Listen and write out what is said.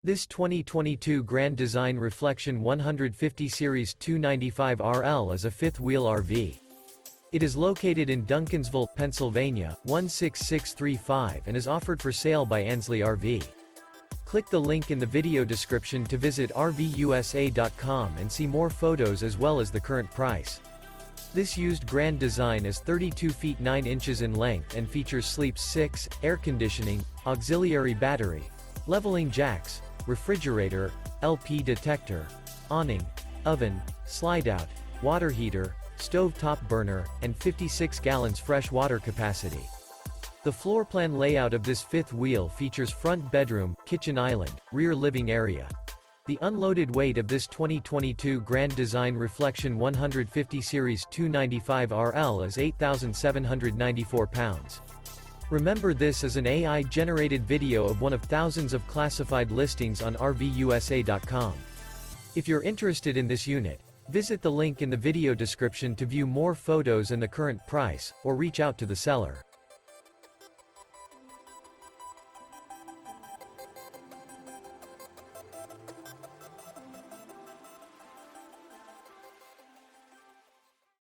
This 2022 Grand Design Reflection 150 Series 295RL is a fifth-wheel RV. It is located in Duncansville, Pennsylvania, 16635 and is offered for sale by Ansley RV. Click the link in the video description to visit RVUSA.com and see more photos as well as the current price. This used Grand Design is 32 feet 9 inches in length and features sleeps 6, air conditioning, auxiliary battery, leveling jacks, refrigerator, LP detector, awning, oven, slide-out, water heater, stove-top burner, and 56 gallons fresh water capacity. The floor plan layout of this fifth wheel features front bedroom, kitchen island, rear living area. The unloaded weight of this 2022 Grand Design Reflection 150 Series 295RL is 8,794 pounds. Remember, this is an AI-generated video of one of thousands of classified listings on RVUSA.com. If you're interested in this unit, visit the link in the video description to view more photos and the current price, or reach out to the seller.